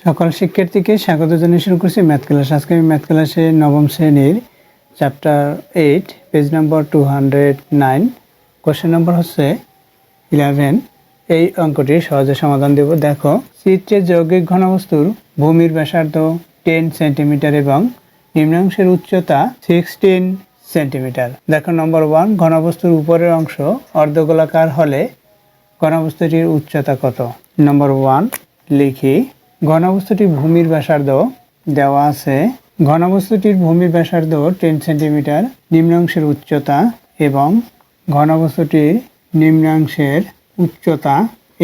সকল শিক্ষার্থীকে স্বাগত জানিয়ে শুরু করছি ম্যাথ ক্লাস। আজকে আমি ম্যাথ ক্লাসে নবম শ্রেণীর চ্যাপ্টার 8 পেজ নম্বর 209 কোশ্চেন নম্বর হচ্ছে 11। এই অঙ্কটির সহজে সমাধান দেব। দেখো, চিত্রে যৌগিক ঘনবস্তুর ভূমির ব্যাসার্ধ 10 সেন্টিমিটার এবং নিম্নাংশের উচ্চতা 16 সেন্টিমিটার। দেখো নম্বর 1, ঘনবস্তুর উপরের অংশ অর্ধগোলাকার হলে ঘনবস্তুটির উচ্চতা কত? নম্বর 1 লিখি, ঘনবস্তুটির ভূমির ব্যাসার্ধ দেওয়া আছে। ঘনবস্তুটির ভূমির ব্যাসার্ধ 10 সেন্টিমিটার, নিম্নাংশের উচ্চতা এবং ঘনবস্তুটির নিম্নাংশের উচ্চতা =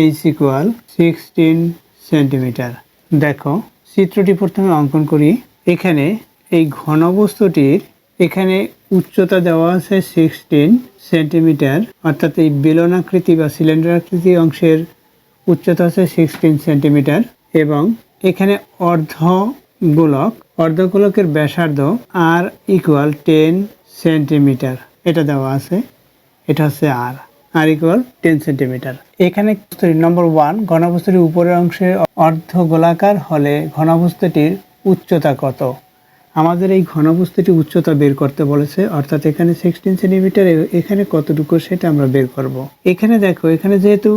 16 সেন্টিমিটার। দেখো, চিত্রটি প্রথমে অঙ্কন করি। এখানে এই ঘনবস্তুটির এখানে উচ্চতা দেওয়া আছে 16 সেন্টিমিটার, অর্থাৎ এই বেলনাকৃতি বা সিলিন্ডার আকৃতি অংশের উচ্চতা আছে 16 সেন্টিমিটার এবং এখানে অর্ধগোলকের ব্যাসার্ধ r = 10 সেন্টিমিটার। এটা দেওয়া আছে, এটা হচ্ছে r = 10 সেন্টিমিটার। এখানে নম্বর 1, ঘনবস্তুটির উপরের অংশে অর্ধগোলাকার হলে ঘনবস্তুটির উচ্চতা কত? আমাদের এই ঘনবস্তুটির উচ্চতা বের করতে বলেছে, অর্থাৎ এখানে 16 সেন্টিমিটার, এখানে কতটুকু সেটা আমরা বের করব। এখানে দেখো, এখানে যেহেতু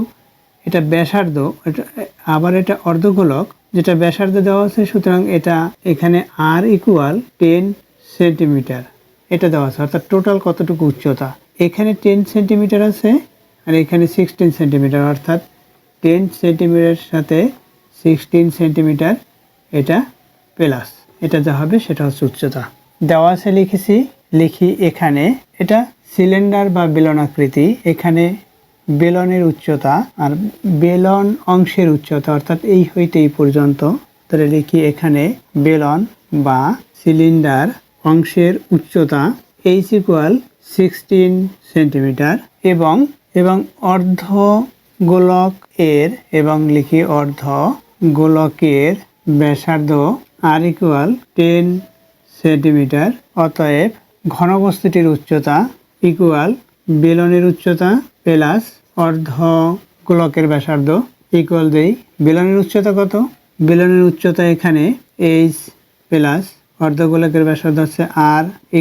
এটা ব্যাসার্ধ, আবার এটা অর্ধগোলক, যেটা ব্যাসার্ধ দেওয়া আছে, সুতরাং এটা এখানে r = 10 সেন্টিমিটার এটা দেওয়া আছে, অর্থাৎ টোটাল কতটুকু উচ্চতা? এখানে 10 সেন্টিমিটার আছে আর এখানে 16 সেন্টিমিটার, অর্থাৎ 10 সেন্টিমিটারের সাথে 16 সেন্টিমিটার এটা প্লাস, এটা যা হবে সেটা হচ্ছে উচ্চতা। দেওয়া আছে লিখি এখানে এটা সিলিন্ডার বা বেলনাকৃতি, এখানে বেলনের উচ্চতা আর বেলন অংশের উচ্চতা, অর্থাৎ এই হইতে এই পর্যন্ত। তাহলে লিখি এখানে বেলন বা সিলিন্ডার অংশের উচ্চতা h = 16 সেন্টিমিটার এবং অর্ধগোলকের ব্যাসার্ধ r = 10 সেন্টিমিটার। অতএব ঘনবস্তুটির উচ্চতা = বেলনের উচ্চতা প্লাস অর্ধগোলকের ব্যাসার্ধ দেই। বেলনের উচ্চতা কত? বেলনের উচ্চতা এখানে h প্লাস অর্ধগোলকের ব্যাসার্ধ হচ্ছে r =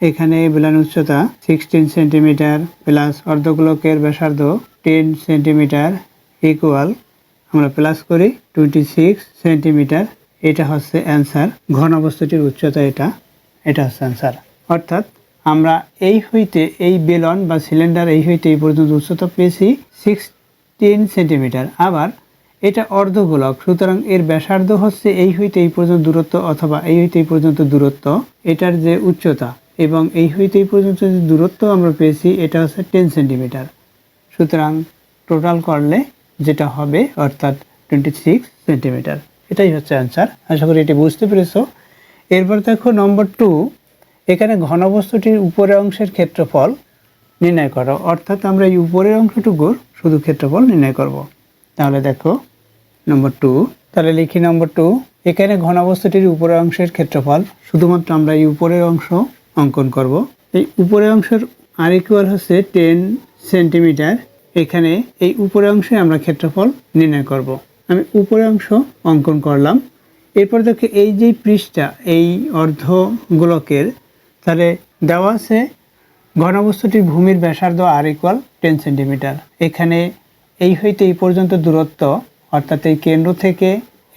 এখানে বেলনের উচ্চতা 16 সেন্টিমিটার প্লাস অর্ধগোলকের ব্যাসার্ধ 10 সেন্টিমিটার আমরা প্লাস করি 26 সেন্টিমিটার। এটা হচ্ছে অ্যান্সার। ঘনবস্তুটির উচ্চতা এটা হচ্ছে অ্যান্সার। অর্থাৎ আমরা এই বেলন বা সিলিন্ডার এই পর্যন্ত উচ্চতা পেয়েছি 16 সেন্টিমিটার। আবার এটা অর্ধগোলক, সুতরাং এর ব্যাসার্ধ হচ্ছে এই পর্যন্ত দূরত্ব, অথবা এই পর্যন্ত দূরত্ব, এটার যে উচ্চতা এবং এই পর্যন্ত যে দূরত্ব আমরা পেয়েছি এটা হচ্ছে 10 সেন্টিমিটার। সুতরাং টোটাল করলে যেটা হবে অর্থাৎ 26 সেন্টিমিটার। এটাই হচ্ছে অ্যান্সার। আশা করি এটি বুঝতে পেরেছো। এরপর দেখো নম্বর 2, এখানে ঘনবস্তুটির উপরের অংশের ক্ষেত্রফল নির্ণয় করো। অর্থাৎ আমরা এই উপরের অংশটুকুর শুধু ক্ষেত্রফল নির্ণয় করব। তাহলে দেখো নম্বর 2, তাহলে লিখি নম্বর 2, এখানে ঘনবস্তুটির উপরের অংশের ক্ষেত্রফল, শুধুমাত্র আমরা এই উপরের অংশ অঙ্কন করব। এই উপরের অংশের r হচ্ছে 10 সেন্টিমিটার। এখানে এই উপরের অংশে আমরা ক্ষেত্রফল নির্ণয় করব। আমি উপরের অংশ অঙ্কন করলাম। এরপর দেখো এই যে পৃষ্ঠা, এই অর্ধগোলকের, তাহলে দেওয়া আছে ঘনবস্তুটির ভূমির ব্যাসার্ধ r = 10 সেন্টিমিটার। এখানে এই পর্যন্ত দূরত্ব, অর্থাৎ এই কেন্দ্র থেকে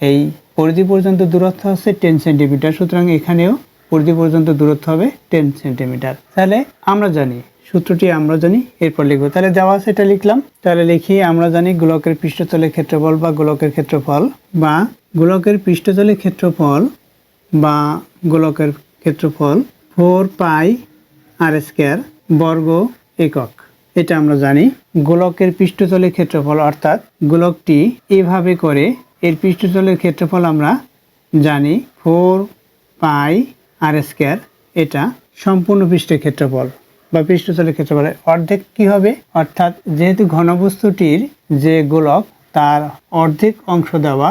এই পরিধি পর্যন্ত দূরত্ব হচ্ছে 10 সেন্টিমিটার। সুতরাং এখানেও পরিধি পর্যন্ত দূরত্ব হবে 10 সেন্টিমিটার। তাহলে আমরা জানি সূত্রটি, আমরা জানি, এরপর লিখবো। তাহলে দেওয়া আছে এটা লিখলাম। তাহলে লিখি, আমরা জানি গোলকের পৃষ্ঠতলের ক্ষেত্রফল বা গোলকের ক্ষেত্রফল বা গোলকের পৃষ্ঠতলের ক্ষেত্রফল বা গোলকের ক্ষেত্রফল 4πr² বর্গ একক। এটা আমরা জানি। গোলকের পৃষ্ঠতলের ক্ষেত্রফল, অর্থাৎ গোলকটি এভাবে করে এর পৃষ্ঠতলের ক্ষেত্রফল আমরা জানি 4πr²। এটা সম্পূর্ণ পৃষ্ঠের ক্ষেত্রফল বা পৃষ্ঠতলের ক্ষেত্রফলের অর্ধেক কি হবে? অর্থাৎ যেহেতু ঘনবস্তুটির যে গোলক তার অর্ধেক অংশ দেওয়া,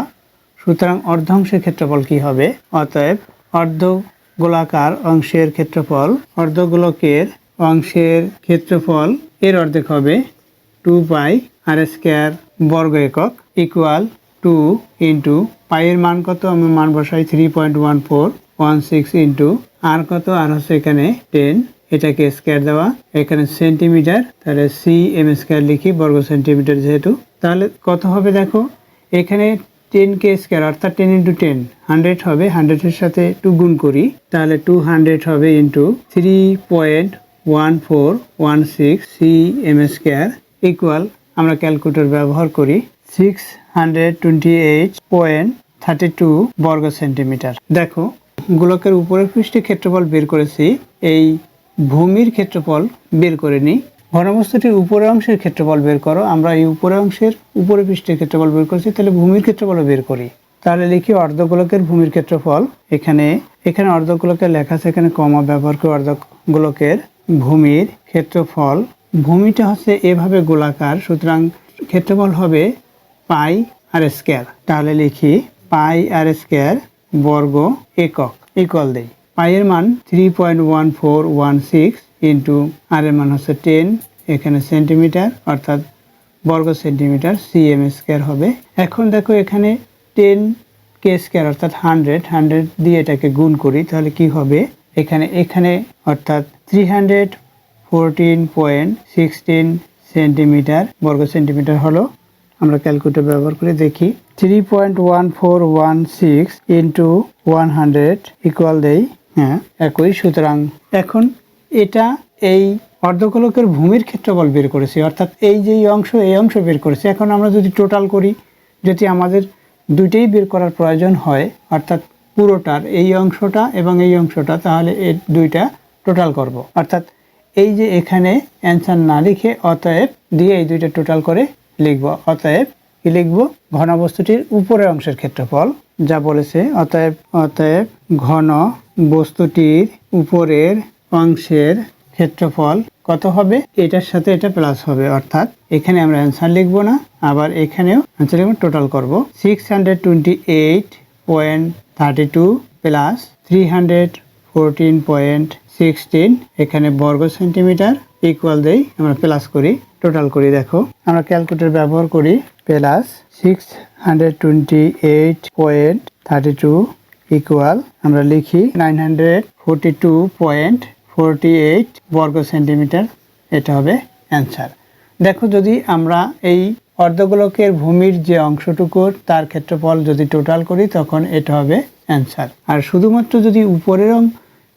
সুতরাং অর্ধাংশের ক্ষেত্রফল কি হবে? অতএব অর্ধগোলাকার অংশের ক্ষেত্রফল, অর্ধগোলকের অংশের ক্ষেত্রফল এর অর্ধেক হবে 2πr² বর্গ একক টু ইন্টু পাইয়ের মান কত, আমি মান বসাই 3.1416 ইন্টু আর কত, আর হচ্ছে এখানে 10, এটাকে স্কয়ার দেওয়া, এখানে সেন্টিমিটার, তাহলে cm স্কয়ার লিখি, বর্গ সেন্টিমিটার যেহেতু। তাহলে কত হবে দেখো, এখানে 10k স্কয়ার অর্থাৎ 10 ইন্টু 10 100 হবে, 100 এর সাথে 2 গুণ করি, তাহলে 200 হবে ইন্টু 3.1416 cm স্কয়ার ইকুয়াল, আমরা ক্যালকুলেটর ব্যবহার করি, 628.32 বর্গ সেন্টিমিটার। দেখো গোলকের উপরের পৃষ্ঠের ক্ষেত্রফল বের করেছি, এই ভূমির ক্ষেত্রফল বের করে নিই। ঘনবস্তুটির উপরের অংশের ক্ষেত্রফল বের করো, আমরা এই উপরের অংশের উপরের পৃষ্ঠের ক্ষেত্রফল বের করছি, তাহলে ভূমির ক্ষেত্রফল বের করি। তাহলে লিখি অর্ধগোলকের ভূমির ক্ষেত্রফল, এখানে অর্ধগোলকের লেখা আছে, এখানে কমা ব্যবহার করে অর্ধগোলকের ভূমির ক্ষেত্রফল। ভূমিটা হচ্ছে এভাবে গোলাকার, সুতরাং ক্ষেত্রফল হবে পাই আর স্কয়ার। তাহলে লিখি পাই আর স্কয়ার বর্গ একক ইকুয়াল দেই, পাইয়ের মান 3.1416 ইন্টু আর এর মান হচ্ছে 10, এখানে সেন্টিমিটার অর্থাৎ বর্গ সেন্টিমিটার, cm স্কয়ার হবে। এখন দেখো এখানে 10k স্কয়ার অর্থাৎ 100 দিয়ে এটাকে গুণ করি, তাহলে কি হবে, এখানে অর্থাৎ 314.16 সেন্টিমিটার বর্গ সেন্টিমিটার হলো। আমরা ক্যালকুলেটর ব্যবহার করে দেখি, 3.1416 ইন্টু 100 ইকুয়াল দেই, হ্যাঁ একই। সুতরাং এখন এটা এই অর্ধগোলকের ভূমির ক্ষেত্রফল বের করেছি, অর্থাৎ এই যে এই অংশ বের করেছি। এখন আমরা যদি টোটাল করি, যদি আমাদের দুইটাই বের করার প্রয়োজন হয়, অর্থাৎ পুরোটার এই অংশটা এবং এই অংশটা, তাহলে এই দুইটা টোটাল করব, অর্থাৎ এই যে এখানে অ্যান্সার না লিখে অতএব দিয়ে এই দুইটা টোটাল করে লিখব। অতএব কি লিখব, ঘনবস্তুটির উপরের অংশের ক্ষেত্রফল যা বলেছে, অতএব ঘন বস্তুটির উপরের অংশের ক্ষেত্রফল কত হবে, এটার সাথে এটা প্লাস হবে, অর্থাৎ এখানে আমরা অ্যান্সার লিখব না, আবার এখানেও অ্যান্সার লিখব, টোটাল করব 628.32 প্লাস 314.16, এখানে বর্গ সেন্টিমিটার ইকুয়াল দেই, আমরা প্লাস করি, টোটাল করি। দেখো আমরা ক্যালকুলেটর ব্যবহার করি, প্লাস 628.32 ইকুয়াল, আমরা লিখি 942.48 বর্গ সেন্টিমিটার, এটা হবে অ্যান্সার। দেখো যদি আমরা এই অর্ধগোলকের ভূমির যে অংশটুকু তার ক্ষেত্রফল যদি টোটাল করি, তখন এটা হবে অ্যান্সার। আর শুধুমাত্র যদি উপরের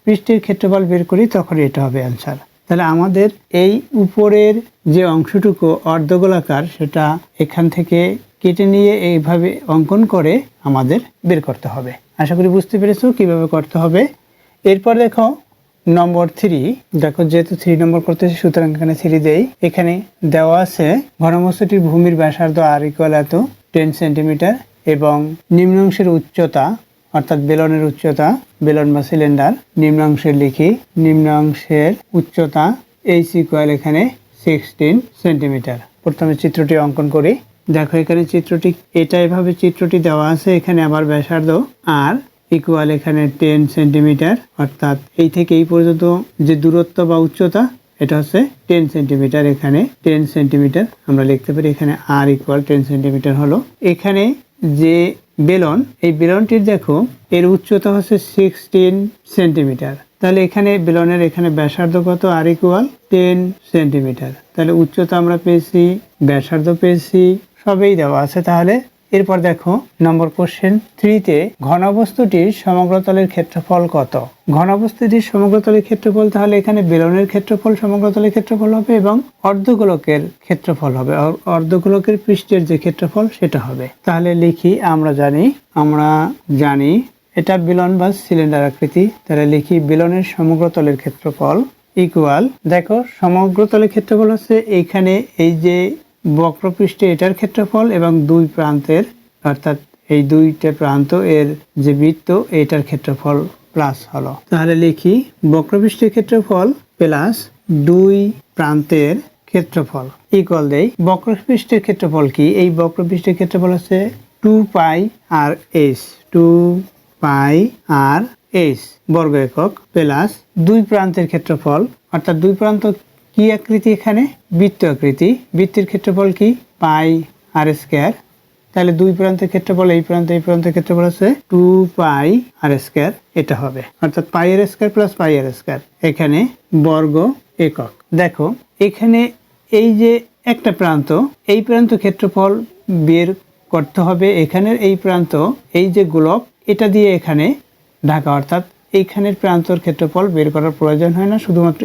পৃষ্ঠের ক্ষেত্রফল বের করি, তখন এটা হবে অ্যান্সার। তাহলে আমাদের এই উপরের যে অংশটুকু অর্ধগোলাকার, সেটা এখান থেকে কেটে নিয়ে এইভাবে অঙ্কন করে আমাদের বের করতে হবে। আশা করি বুঝতে পেরেছো কিভাবে করতে হবে। এরপর দেখো নম্বর 3, দেখো যেহেতু 3 নম্বর করতেছি, সুতরাং এখানে 3 দেই। এখানে দেওয়া আছে ঘনবস্তুটির ভূমির ব্যাসার্ধ আর ইকুয়াল এত 10 সেন্টিমিটার এবং নিম্নাংশের উচ্চতা অর্থাৎ বেলনের উচ্চতা, বেলন বা সিলিন্ডার নিম্নাংশের লিখি, নিম্নাংশের উচ্চতা এইচ ইকুয়াল এখানে 16 সেন্টিমিটার। প্রথমে চিত্রটি অঙ্কন করি। দেখো এখানে চিত্রটি, এটা এভাবে চিত্রটি দেওয়া আছে, এখানে আবার ব্যাসার্ধ আর ইকুয়াল এখানে 10 সেন্টিমিটার, অর্থাৎ এই থেকে এই পর্যন্ত যে দূরত্ব বা উচ্চতা, এটা হচ্ছে 10 সেন্টিমিটার, এখানে 10 সেন্টিমিটার আমরা লিখতে পারি, এখানে আর ইকুয়াল 10 সেন্টিমিটার হলো। এখানে যে বেলন, এই বেলনটির দেখো এর উচ্চতা হচ্ছে 16 সেন্টিমিটার, তাহলে এখানে বেলনের এখানে ব্যাসার্ধ কত, আর ইকুয়াল 10 সেন্টিমিটার, তাহলে উচ্চতা আমরা পেয়েছি, ব্যাসার্ধ পেয়েছি, সবই দেওয়া আছে। তাহলে এরপর দেখো নম্বর কোশ্চেন 3-তে ঘনবস্তুটির সমগ্রতলের ক্ষেত্রফল কত। ঘনবস্তুটির সমগ্রতলের ক্ষেত্রফল, তাহলে এখানে বেলনের ক্ষেত্রফল সমগ্রতলের ক্ষেত্রফল হবে এবং অর্ধগোলকের ক্ষেত্রফল হবে, অর্ধগোলকের পৃষ্ঠের যে ক্ষেত্রফল সেটা হবে। তাহলে লিখি, আমরা জানি এটা বেলন বা সিলিন্ডার আকৃতি, তাহলে লিখি বেলনের সমগ্রতলের ক্ষেত্রফল ইকুয়াল, দেখো সমগ্রতলের ক্ষেত্রফল হচ্ছে এইখানে এই যে বক্রপৃষ্ঠে এটার ক্ষেত্রফল এবং দুই প্রান্তের, অর্থাৎ এই দুইটা প্রান্ত এর যে বৃত্ত এটার ক্ষেত্রফল প্লাস হলো। তাহলে লিখি বক্রপৃষ্ঠের ক্ষেত্রফল প্লাস দুই প্রান্তের ক্ষেত্রফল ইকুয়াল দেই। বক্রপৃষ্ঠের ক্ষেত্রফল কি, এই বক্রপৃষ্ঠের ক্ষেত্রফল হচ্ছে 2 পাই আর এইচ, 2 পাই আর এইচ বর্গ একক প্লাস দুই প্রান্তের ক্ষেত্রফল, অর্থাৎ দুই প্রান্ত কি আকৃতি, এখানে বৃত্ত আকৃতি, বৃত্তের ক্ষেত্রফল কি পাই আর স্কয়ার তাহলে দুই প্রান্তের ক্ষেত্রফল এই প্রান্তের ক্ষেত্রফল হচ্ছে 2πr², এটা হবে অর্থাৎ πr² প্লাস πr²। এখানে বর্গ একক। দেখো এখানে এই যে একটা প্রান্ত, এই প্রান্ত ক্ষেত্রফল বের করতে হবে। এখানের এই প্রান্ত, এই যে গোলক, এটা দিয়ে এখানে ঢাকা, অর্থাৎ এইখানের প্রান্তর ক্ষেত্রফল বের করার প্রয়োজন হয় না, শুধুমাত্র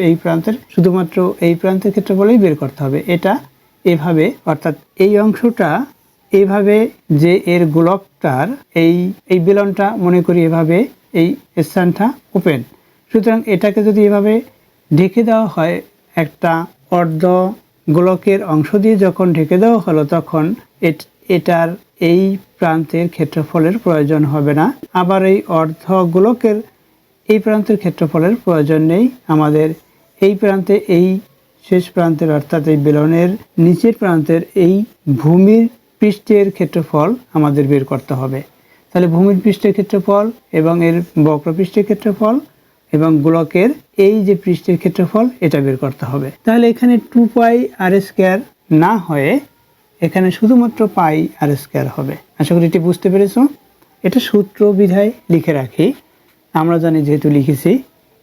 এই প্রান্তের ক্ষেত্রফলই বের করতে হবে। এটা এভাবে, অর্থাৎ এই অংশটা এইভাবে, যে এর গোলকটার এই বেলনটা মনে করি এভাবে, এই স্থানটা ওপেন, সুতরাং এটাকে যদি এভাবে ঢেকে দেওয়া হয়, একটা অর্ধ গোলকের অংশ দিয়ে যখন ঢেকে দেওয়া হলো, তখন এটার এই প্রান্তের ক্ষেত্রফলের প্রয়োজন হবে না। আবার এই অর্ধ গোলকের এই প্রান্তের ক্ষেত্রফলের প্রয়োজন নেই। আমাদের এই প্রান্তে, এই শেষ প্রান্তের অর্থাৎ এই বেলনের নিচের প্রান্তের এই ভূমির পৃষ্ঠের ক্ষেত্রফল আমাদের বের করতে হবে। তাহলে ভূমির পৃষ্ঠের ক্ষেত্রফল এবং এর বক্রপৃষ্ঠের ক্ষেত্রফল এবং গোলকের এই যে পৃষ্ঠের ক্ষেত্রফল, এটা বের করতে হবে। তাহলে এখানে 2πr² না হয়ে এখানে শুধুমাত্র πr² হবে। আশা করি এটি বুঝতে পেরেছো। এটা সূত্র বিধায় লিখে রাখি, আমরা জানি যেহেতু লিখেছি।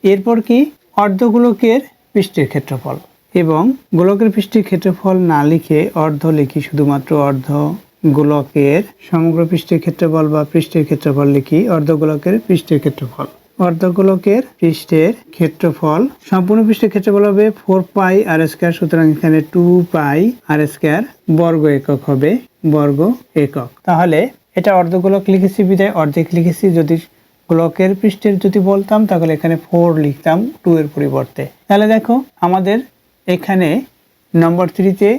এরপর কি, অর্ধগোলকের পৃষ্ঠের ক্ষেত্রফল, এবং গোলকের পৃষ্ঠের ক্ষেত্রফল না লিখে অর্ধ লিখি, শুধুমাত্র অর্ধ গোলকের সমগ্র পৃষ্ঠের ক্ষেত্রফল বা পৃষ্ঠের ক্ষেত্রফল লিখি। অর্ধগোলকের পৃষ্ঠের ক্ষেত্রফল, অর্ধগোলকের পৃষ্ঠের ক্ষেত্রফল, সম্পূর্ণ পৃষ্ঠের ক্ষেত্রফল হবে 4πr²। সুতরাং এখানে 2πr² বর্গ একক হবে, বর্গ একক। তাহলে এটা অর্ধগোলক লিখেছি বিধায় অর্ধেক লিখেছি। যদি গোলকের পৃষ্ঠের যদি বলতাম তাহলে এখানে 4 লিখতাম 2 এর পরিবর্তে। তাহলে দেখো আমাদের এখানে নম্বর 3-তে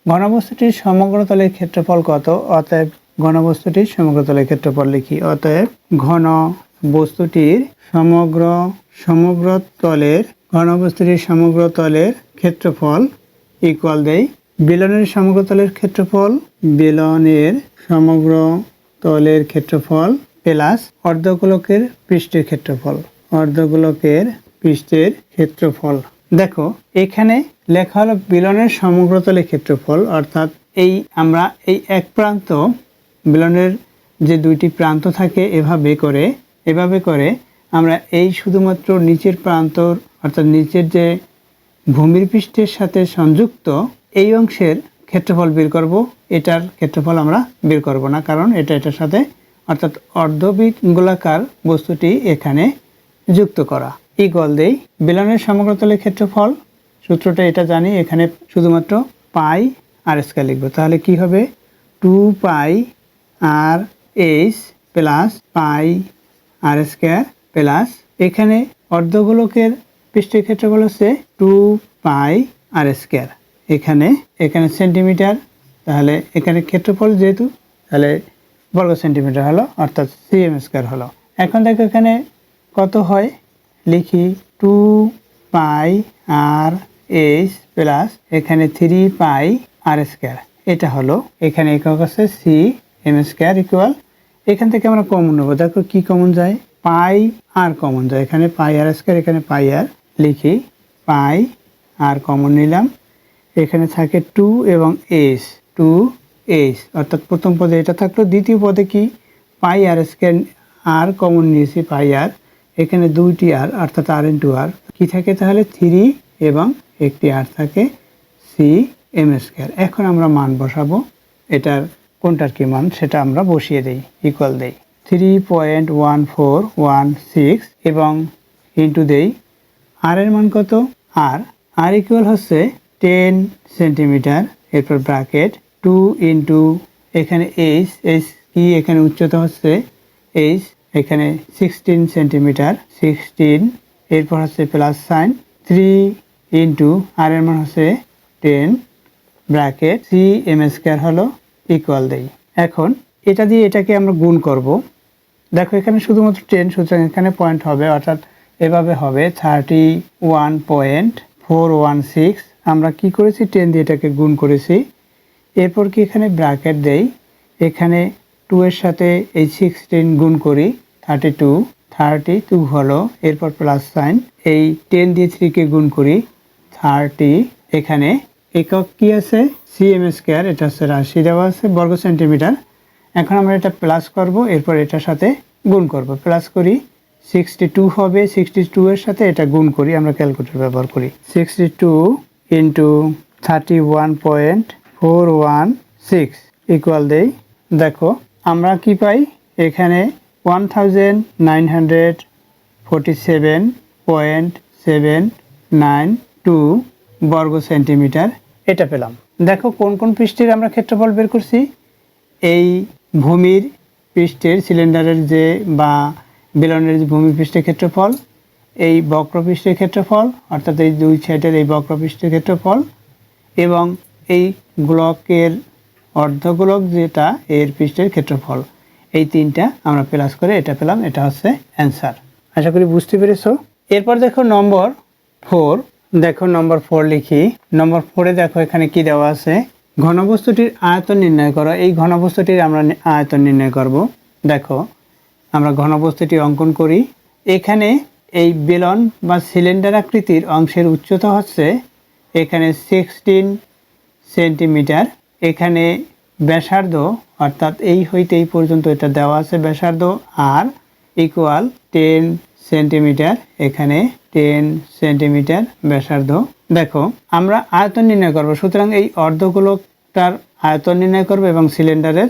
ঘনবস্তুটির সমগ্র তলের ক্ষেত্রফল কত, অতএব ঘনবস্তুটির সমগ্র তলের ক্ষেত্রফল লিখি। অতএব ঘনবস্তুটির সমগ্র তলের ক্ষেত্রফল ইকুয়াল দেই বেলনের সমগ্র তলের ক্ষেত্রফল প্লাস অর্ধগোলকের পৃষ্ঠের ক্ষেত্রফল। দেখো এখানে লেখা হলো বেলনের সমগ্র তলের ক্ষেত্রফল, অর্থাৎ আমরা এই এক প্রান্ত, বেলনের যে দুইটি প্রান্ত থাকে, এভাবে করে আমরা এই শুধুমাত্র নিচের প্রান্তর, অর্থাৎ নিচের যে ভূমির পৃষ্ঠের সাথে সংযুক্ত এই অংশের ক্ষেত্রফল বের করব। এটার ক্ষেত্রফল আমরা বের করব না, কারণ এটার সাথে, অর্থাৎ অর্ধবৃত্তাকার বস্তুটি এখানে যুক্ত করা। ইকুয়াল দেই বেলনের সমগ্র তলের ক্ষেত্রফল, সূত্রটা এটা জানি, এখানে শুধুমাত্র πr² লিখব। তাহলে কি হবে, 2πrh প্লাস πr² প্লাস এখানে অর্ধগোলকের পৃষ্ঠের ক্ষেত্রফল হচ্ছে 2πr²। এখানে সেন্টিমিটার, তাহলে এখানে ক্ষেত্রফল যেহেতু, তাহলে বর্গ সেন্টিমিটার হলো, অর্থাৎ cm² হলো। এখন দেখো এখানে কত হয়, লিখি 2πrh প্লাস এখানে 3πr², এটা হলো, এখানে একক আছে cm² ইকুয়াল। এখান থেকে আমরা কমন নেব। দেখো কি কমন যায়, পাই আর কমন যায়, এখানে πr², এখানে πr লিখি, πr কমন নিলাম। এখানে থাকে 2 এবং h, 2h, অর্থাৎ প্রথম পদে এটা থাকলো, দ্বিতীয় পদে কি πr² আর কমন নিয়েছি, πr, এখানে দুইটি আর, অর্থাৎ r × r কি থাকে, তাহলে 3 এবং একটি r থাকে cm²। এখন আমরা মান বসাবো, এটার কোনটার কি মান সেটা আমরা বসিয়ে দেই, ইকুয়াল দেই 3.1416 এবং ইন্টু দেই আর এর মান কত, আর ইকুয়াল হচ্ছে 10 সেন্টিমিটার, এরপর ব্র্যাকেট 2 ইন্টু এখানে h কি, এখানে উচ্চতা হচ্ছে h, এখানে 16 সেন্টিমিটার, 16, এরপর হচ্ছে প্লাস সাইন 3 ইন্টু আর এর মান হচ্ছে 10 ব্র্যাকেট cm² হলো, ইকুয়াল দেই। এখন এটা দিয়ে এটাকে আমরা গুণ করব। দেখো এখানে শুধুমাত্র 10, সুতরাং এখানে পয়েন্ট হবে, অর্থাৎ এভাবে হবে 31.416। আমরা কি করেছি, 10 দিয়ে এটাকে গুণ করেছি। এরপর কি এখানে ব্র্যাকেট দেই, এখানে 2 এর সাথে এই 16 গুণ করি, 32 হলো, এরপর প্লাস সাইন, এই 10 দিয়ে 3 কে গুণ করি 30, এখানে একক কি আছে cm², এটা হচ্ছে রাশি দেওয়া আছে, বর্গ সেন্টিমিটার, এখন আমরা এটা প্লাস করব, এরপর এটার সাথে গুণ করব। প্লাস করি 62 হবে, 62 এর সাথে এটা গুণ করি, আমরা ক্যালকুলেটর ব্যবহার করি। 62 ইন্টু 31.416 ইকুয়াল দেই। দেখো আমরা কি পাই, এখানে 1947.792 বর্গ সেন্টিমিটার এটা পেলাম। দেখো কোন কোন পৃষ্ঠের আমরা ক্ষেত্রফল বের করছি। এই ভূমির পৃষ্ঠের সিলিন্ডারের যে বা বেলনের যে ভূমি পৃষ্ঠের ক্ষেত্রফল, এই বক্রপৃষ্ঠের ক্ষেত্রফল অর্থাৎ এই দুই সাইডের এই বক্রপৃষ্ঠের ক্ষেত্রফল, এবং এই গোলকের অর্ধগোলক যেটা এর পৃষ্ঠের ক্ষেত্রফল, এই তিনটা আমরা প্লাস করে এটা পেলাম। এটা হচ্ছে অ্যান্সার। আশা করি বুঝতে পেরেছো। এরপর দেখো নম্বর 4। দেখো নম্বর 4 লিখি। নম্বর 4-এ দেখো এখানে কি দেওয়া আছে, ঘনবস্তুটির আয়তন নির্ণয় করো। এই ঘনবস্তুটির আমরা আয়তন নির্ণয় করব। দেখো আমরা ঘনবস্তুটি অঙ্কন করি। এখানে এই বেলন বা সিলিন্ডার আকৃতির অংশের উচ্চতা হচ্ছে এখানে 16 সেন্টিমিটার। এখানে ব্যাসার্ধ অর্থাৎ এই হইতে এই পর্যন্ত এটা দেওয়া আছে ব্যাসার্ধ আর ইকুয়াল 10 সেন্টিমিটার। এখানে 10 সেন্টিমিটার ব্যাসার্ধ। দেখো আমরা আয়তন নির্ণয় করব, সুতরাং এই অর্ধগোলকটার আয়তন নির্ণয় করব এবং সিলিন্ডারের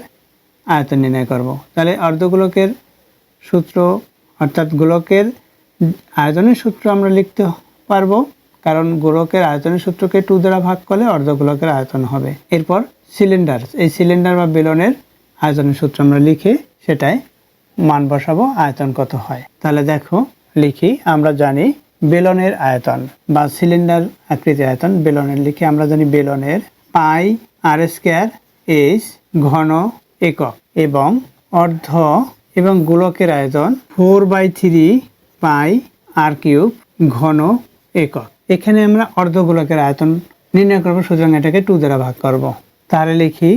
আয়তন নির্ণয় করব। তাহলে অর্ধগোলকের সূত্র অর্থাৎ গোলকের আয়তনের সূত্র আমরা লিখতে পারবো, কারণ গোলকের আয়তনের সূত্রকে 2 দ্বারা ভাগ করলে অর্ধগোলকের আয়তন হবে। এরপর সিলিন্ডার, এই সিলিন্ডার বা বেলনের আয়তনের সূত্র আমরা লিখে সেটাই মান বসাবো, আয়তন কত হয়। তাহলে দেখো লিখি, আমরা জানি বেলনের আয়তন বা সিলিন্ডার আকৃতির আয়তন বেলনের লিখে আমরা জানি বেলনের পাই আর স্কয়ার এইচ ঘন একক এবং অর্ধ এবং গোলকের আয়তন 4/3 পাই আর কিউব ঘন একক। এখানে আমরা অর্ধগোলকের আয়তন নির্ণয় করবো, সুতরাং এটাকে 2 দ্বারা ভাগ করব। তাহলে লিখি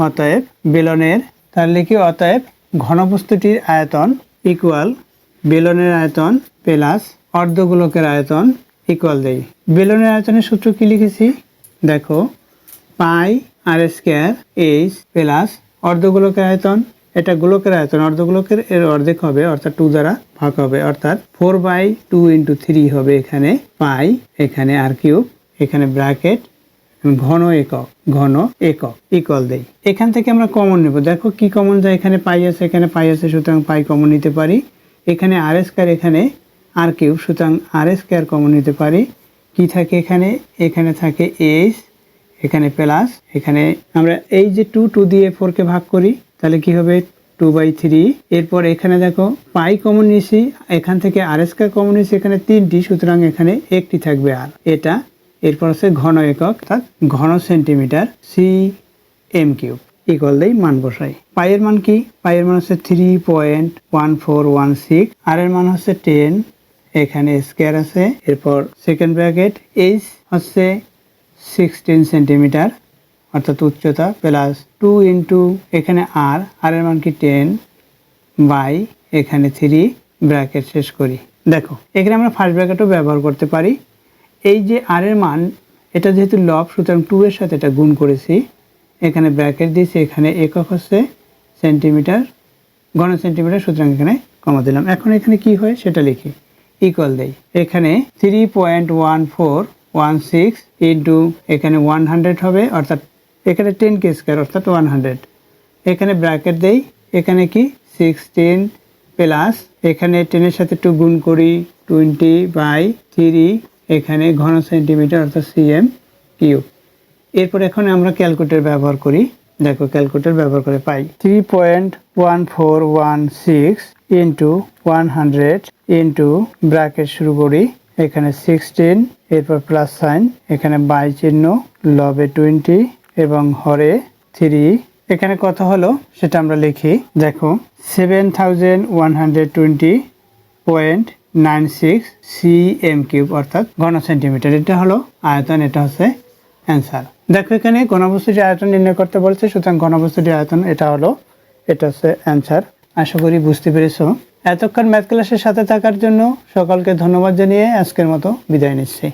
অতএব বেলনের, তাহলে লিখি অতএব ঘনবস্তুটির আয়তন ইকুয়াল বেলনের আয়তন প্লাস অর্ধগোলকের আয়তন ইকুয়াল দেই। বেলনের আয়তনের সূত্র কি লিখেছি, দেখো পাই আর স্কয়ার এইচ প্লাস অর্ধগোলকের আয়তন, এটা গোলকের আয়তন, অর্ধগোলকের এর অর্ধেক হবে অর্থাৎ 2 দ্বারা ভাগ হবে, অর্থাৎ 4/2 × 3 হবে এখানে পাই, এখানে আর কিউব, এখানে ব্র্যাকেট ঘন একক ইকুয়াল দেই। এখান থেকে আমরা কমন নেব। দেখো কি কমন যায়, এখানে পাই আছে, এখানে পাই আছে, সুতরাং পাই কমন নিতে পারি। এখানে আর স্কয়ার, এখানে আর কিউব, সুতরাং আর স্কয়ার কমন নিতে পারি। কি থাকে এখানে, এখানে থাকে এইচ, এখানে প্লাস, এখানে আমরা এই যে 2 দিয়ে 4 কে ভাগ করি তাহলে কি হবে 2/3। এরপর এখানে দেখো পাই কমন নিয়েছি, এখান থেকে আর স্কয়ার কমন নিয়েছি, এখানে 3টি, সুতরাং এখানে একটি থাকবে আর এটা। এরপর আছে ঘন একক অর্থাৎ ঘন সেন্টিমিটার cm³ ইকুয়াল দেই, মান বসাই। পাইয়ের মান কি, পাইয়ের মান হচ্ছে 3.1416, আর এর মান হচ্ছে 10, এখানে স্কয়ার আছে, এরপর সেকেন্ড ব্র্যাকেট এইচ হচ্ছে 16 সেন্টিমিটার অর্থাৎ উচ্চতা প্লাস 2 ইন্টু এখানে আর এর মান কি 10 বাই এখানে 3 ব্র্যাকেট শেষ করি। দেখো এখানে আমরা ফার্স্ট ব্র্যাকেটও ব্যবহার করতে পারি। এই যে আর এর মান এটা যেহেতু লব, সুতরাং 2 এর সাথে এটা গুণ করেছি, এখানে ব্র্যাকেট দিয়েছি, এখানে একক হচ্ছে সেন্টিমিটার ঘন সেন্টিমিটার, সুতরাং এখানে কমা দিলাম। এখন এখানে কি হয় সেটা লিখি, ইকুয়াল দেই। এখানে 3.1416 ইন্টু এখানে 100 হবে অর্থাৎ এখানে 10 স্কয়ার অর্থাৎ 100, এখানে ব্র্যাকেট দেই, এখানে কি 16 প্লাস এখানে 10 এর সাথে 2 গুণ করি 20/3, এখানে ঘন সেন্টিমিটার অর্থাৎ cm³। এরপর এখন আমরা ক্যালকুলেটর ব্যবহার করি। দেখো ক্যালকুলেটর ব্যবহার করে পাই 3.1416 ইন্টু 100 ইন্টু ব্র্যাকেট শুরু করি, এখানে 16, এরপর প্লাস সাইন, এখানে বাই চিহ্ন, লবে 20 এবং হরে 3, এখানে কত হলো সেটা আমরা লিখি। দেখো 7120.96 cm³ অর্থাৎ ঘন সেন্টিমিটার, এটা হলো আয়তন, এটা হচ্ছে অ্যান্সার। দেখো এখানে ঘনবস্তুটির আয়তন নির্ণয় করতে বলছে, সুতরাং ঘনবস্তুটির আয়তন এটা হচ্ছে অ্যান্সার। আশা করি বুঝতে পেরেছো। এতক্ষণ ম্যাথ ক্লাসের সাথে থাকার জন্য সকলকে ধন্যবাদ জানিয়ে আজকের মতো বিদায় নিচ্ছি।